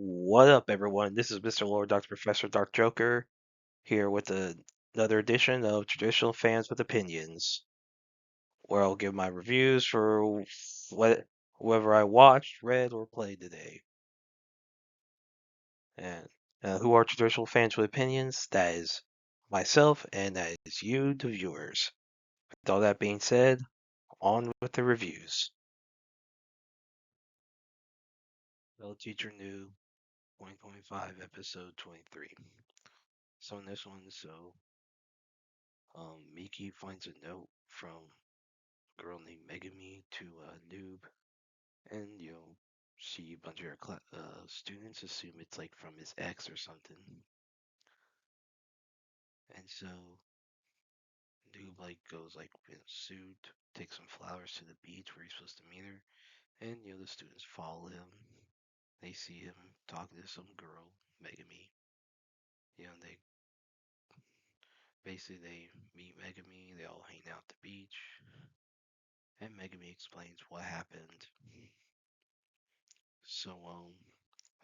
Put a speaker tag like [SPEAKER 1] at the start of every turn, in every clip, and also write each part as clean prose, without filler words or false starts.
[SPEAKER 1] What up, everyone? This is Mr. Lord, Dr. Professor, Dark Joker, here with another edition of Traditional Fans with Opinions, where I'll give my reviews for whoever I watched, read, or played today. And who are Traditional Fans with Opinions? That is myself, and that is you, the viewers. With all that being said, on with the reviews. Fellow Teacher New 2025, Episode 23. So in this one, Miki finds a note from a girl named Megami to Nube, and she a bunch of her students assume it's like from his ex or something, and so Nube like goes like in a suit, takes some flowers to the beach where he's supposed to meet her, and the students follow him. They see him talking to some girl, Megami. They basically they meet Megami. They all hang out at the beach, and Megami explains what happened. So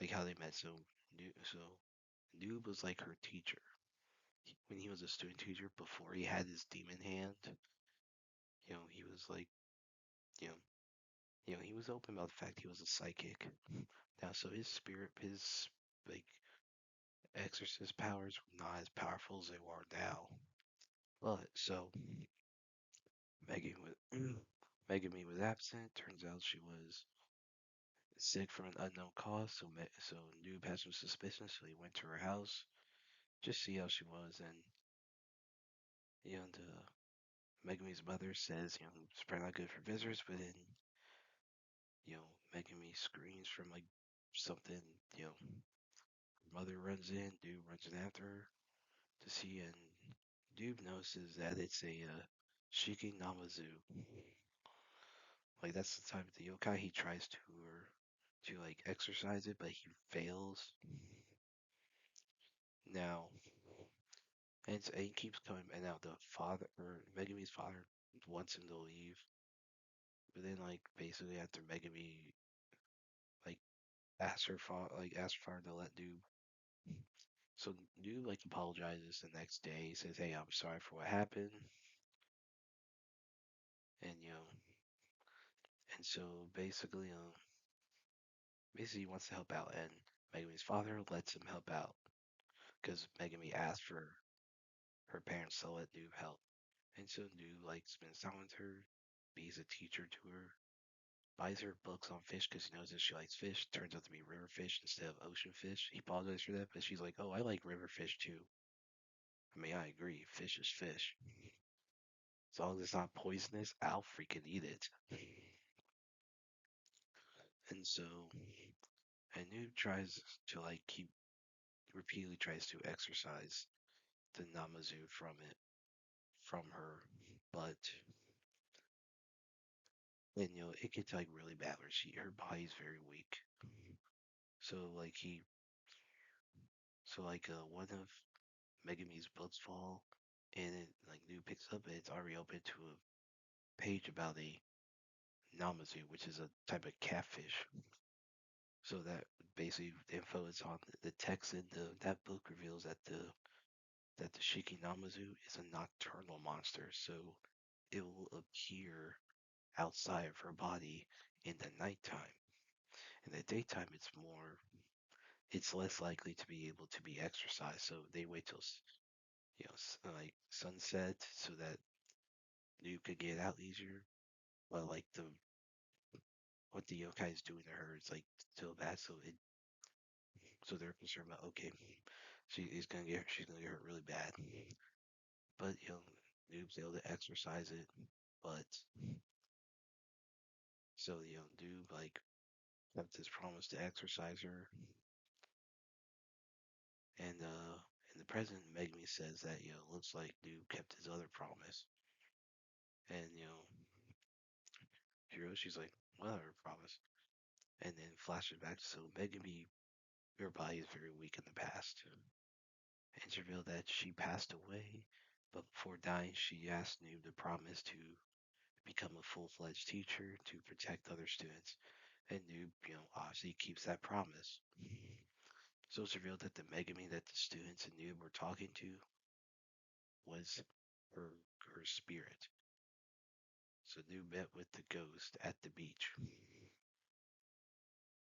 [SPEAKER 1] like how they met. So Noob was like her teacher when he was a student teacher before he had his demon hand. He was like, you know, he was open about the fact he was a psychic. Now, so his spirit, his like exorcist powers were not as powerful as they are now. But so Megan was Megami was absent. Turns out she was sick from an unknown cause. So Noob had some suspicion, so he went to her house just see how she was, and the Megami's mother says, it's probably not good for visitors, but then, Megami screams from like something, mother runs in, Dude runs in after her to see, and Dude notices that it's a Shiki Namazu. Like that's the type of the yokai he tries to like exercise it, but he fails. Now, and he keeps coming, and now the father or Megami's father wants him to leave, but then like basically after Megami like asked her father to let Noob. So Noob like apologizes the next day. He says, "Hey, I'm sorry for what happened," and and so basically he wants to help out, and Megami's father lets him help out because Megami asked for her parents to let Noob help, and so Noob like spends time with her, he's a teacher to her, buys her books on fish because he knows that she likes fish. Turns out to be river fish instead of ocean fish. He apologizes for that, but she's like, "Oh, I like river fish too." I mean, I agree. Fish is fish. As long as it's not poisonous, I'll freaking eat it. And so, Anu tries to like keep repeatedly tries to exorcise the Namazu from her, but then it gets like really bad where her body's very weak. So like one of Megami's books fall, and it like New picks up and it's already open to a page about a Namazu, which is a type of catfish. So that basically the info is on the text in that book reveals that the Shiki Namazu is a nocturnal monster, so it will appear outside of her body in the nighttime. In the daytime, it's less likely to be able to be exercised. So they wait till like sunset so that you could get out easier. But like what the yokai is doing to her is like still bad. So they're concerned about okay, she's gonna get hurt really bad. But Noob's able to exercise it. But so Noob like kept his promise to exercise her, and in the present, Megami says that looks like Noob kept his other promise, and she's like, what other promise? And then flashes back so Megami, her body is very weak in the past, and it's revealed that she passed away, but before dying, she asked Noob to promise to become a full-fledged teacher to protect other students. And Noob, obviously keeps that promise. So it's revealed that the Megami that the students in Nube were talking to was her her spirit. So Nube met with the ghost at the beach.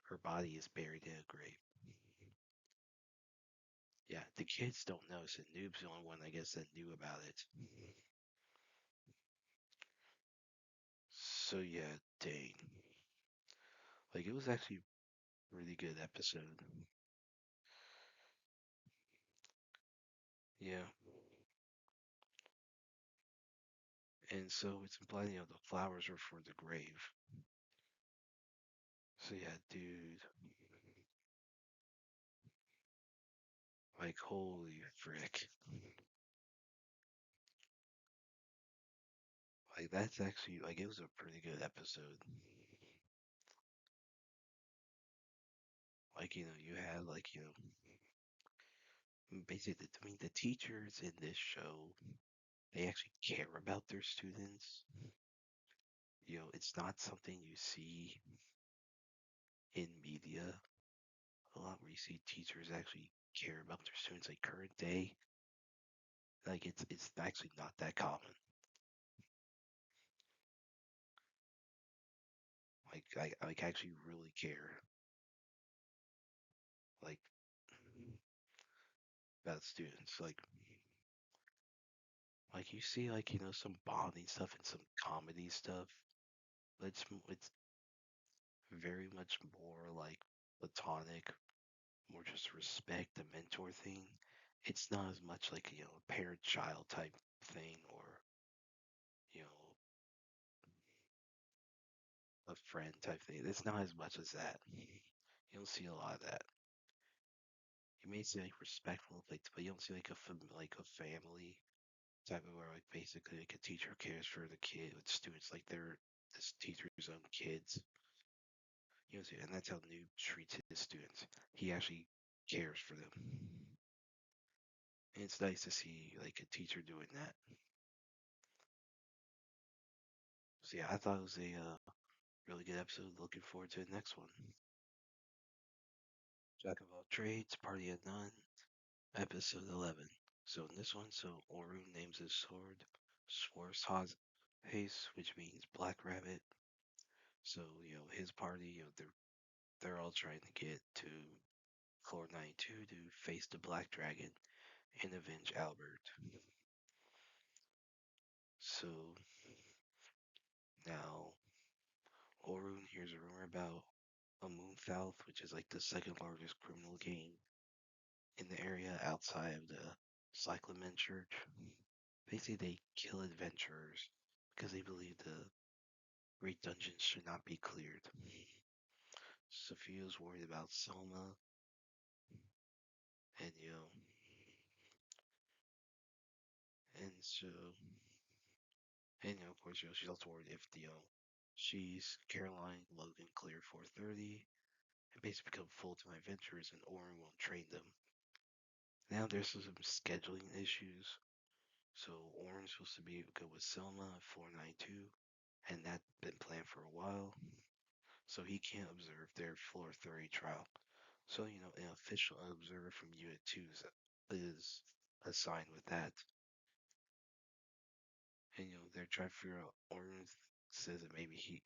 [SPEAKER 1] Her body is buried in a grave. Yeah, the kids don't know, so Nube's the only one I guess that knew about it. So yeah, dang. Like it was actually a really good episode. Yeah. And so it's implied, the flowers are for the grave. So yeah, dude. Like holy frick. Like that's actually like it was a pretty good episode. Like, you had like, basically I mean the teachers in this show, they actually care about their students. It's not something you see in media a lot where you see teachers actually care about their students like current day. Like it's actually not that common. Like I actually really care like about students. Like you see like some bonding stuff and some comedy stuff, but it's very much more like platonic, more just respect, the mentor thing. It's not as much like a parent child type thing or you know a friend type thing. It's not as much as that. You don't see a lot of that. You may see like respectful things, but you don't see like like a family type of where like basically like a teacher cares for the kid with students like they're this teacher's own kids. See, and that's how Noob treats his students. He actually cares for them, and it's nice to see like a teacher doing that. So yeah, I thought it was a really good episode. Looking forward to the next one. Jack of all trades, party of none, episode 11. So in this one, Orun names his sword Swarshaz Haze, which means Black Rabbit. So his party, they're all trying to get to floor 92 to face the Black Dragon and avenge Albert. So now Orun hears a rumor about a Moonfouth, which is like the second largest criminal gang in the area outside of the Cyclamen Church. Basically, they kill adventurers because they believe the Great Dungeons should not be cleared. Sophia's worried about Selma, and and so, and of course, she's also worried if she's Caroline, Logan clear 430, and basically become full-time adventurers, and Orin won't train them. Now there's some scheduling issues, so Orin's supposed to be good with Selma at 492, and that's been planned for a while. So he can't observe their floor 30 trial. So, an official observer from Unit 2 is assigned with that. And, they're trying to figure out, Orin says that maybe he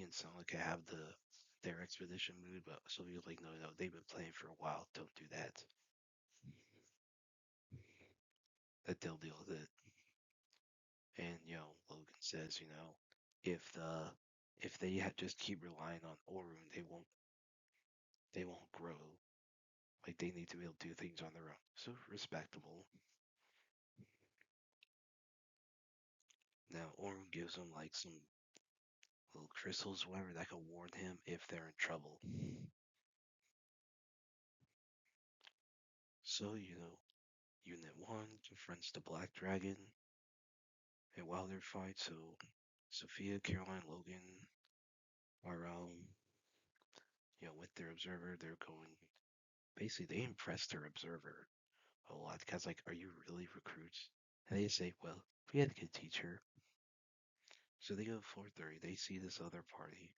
[SPEAKER 1] and Sonic could have their expedition mood, but so he was like, no, no, they've been playing for a while, don't do that. That they'll deal with it. And, Logan says, if if they just keep relying on Orun, they won't grow. Like they need to be able to do things on their own. So respectable. Now Orm gives them like some little crystals, whatever, that can warn him if they're in trouble. So, Unit 1 confronts the Black Dragon, and while they're fighting, so Sophia, Caroline, Logan are, with their observer, they're going, basically, they impress their observer a lot, because, like, are you really recruits? And they say, well, we had a good teacher. So they go to floor 30, they see this other party,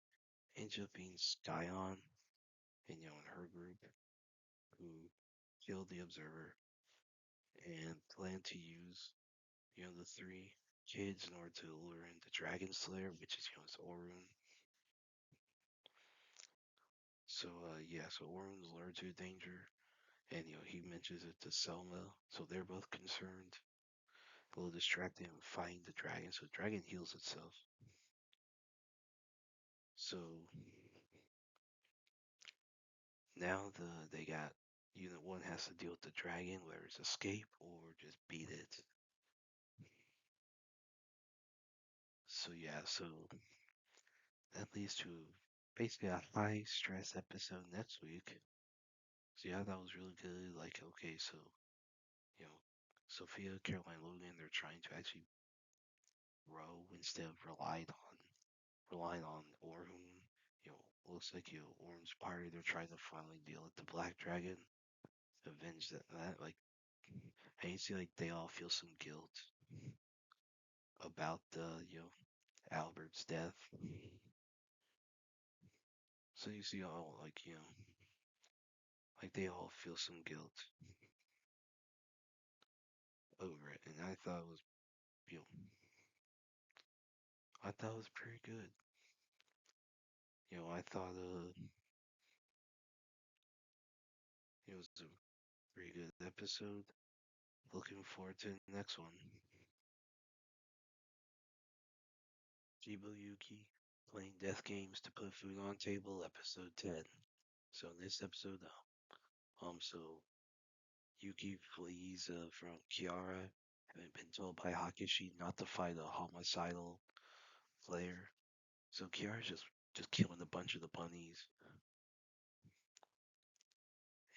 [SPEAKER 1] ends up being Skyon, and, in her group, who killed the observer and planned to use, the three kids in order to lure in the Dragon Slayer, which is, it's Orun. So, yeah, so Orun's lured to danger, and, he mentions it to Selma, so they're both concerned. A little distracted and fighting the dragon, so the dragon heals itself. So now they got unit one has to deal with the dragon, whether it's escape or just beat it. So yeah, so that leads to basically a high stress episode next week. So yeah, that was really good. Like, okay, so you know, Sophia, Caroline, Logan, they're trying to actually grow instead of relying on Orhun. Looks like Orhun's party. They're trying to finally deal with the Black Dragon, avenge that. Like, and you see, like they all feel some guilt about the Albert's death. So you see all like like they all feel some guilt over it, and I thought it was you know I thought it was pretty good. I thought it was a pretty good episode. Looking forward to the next one. Shiboyugi playing death games to put food on table, episode 10. So in this episode, so Yuki flees from Kiara, having been told by Hakishi not to fight a homicidal player. So Kiara's just killing a bunch of the bunnies,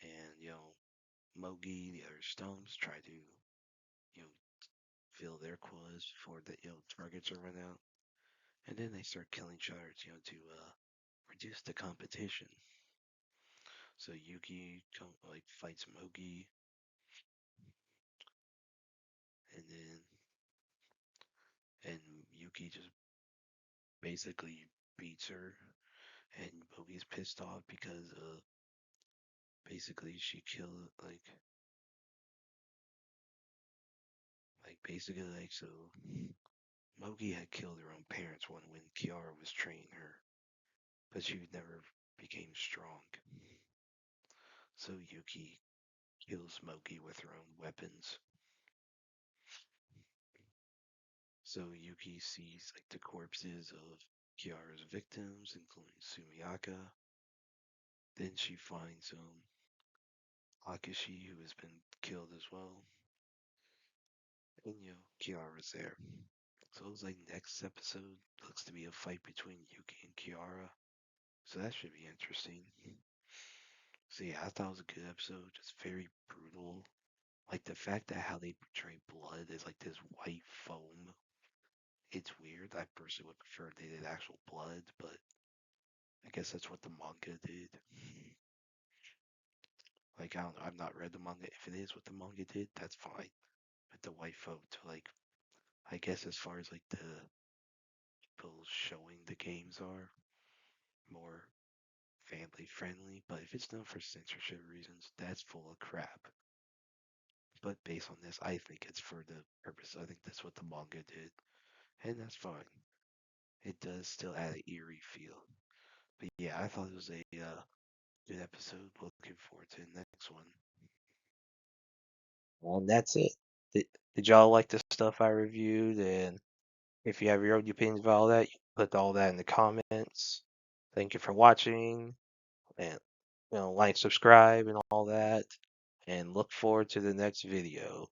[SPEAKER 1] and Mogi, the other stumps, try to fill their quotas before the targets are run out, and then they start killing each other, to reduce the competition. So Yuki like fights Mogi, and then and Yuki just basically beats her, and Mogi's pissed off because basically she killed like basically like so Mogi had killed her own parents when Kiara was training her, but she never became strong. So Yuki kills Mogi with her own weapons. So Yuki sees like the corpses of Kiara's victims, including Sumiaka. Then she finds Akashi, who has been killed as well. And Kiara's there. So it was like next episode looks to be a fight between Yuki and Kiara. So that should be interesting. So yeah, I thought it was a good episode. Just very brutal. Like the fact that how they portray blood is like this white foam. It's weird. I personally would prefer they did actual blood, but I guess that's what the manga did. Like I don't know, I've not read the manga. If it is what the manga did, that's fine. But the white foam to like, I guess as far as like the people showing the games are more family friendly. But if it's done for censorship reasons, that's full of crap. But based on this, I think it's for the purpose. I think that's what the manga did, and that's fine. It does still add an eerie feel. But yeah, I thought it was a good episode. Looking forward to the next one. And that's it. Did y'all like the stuff I reviewed? And if you have your own opinions about all that, you can put all that in the comments. Thank you for watching, and like, subscribe, and all that. And look forward to the next video.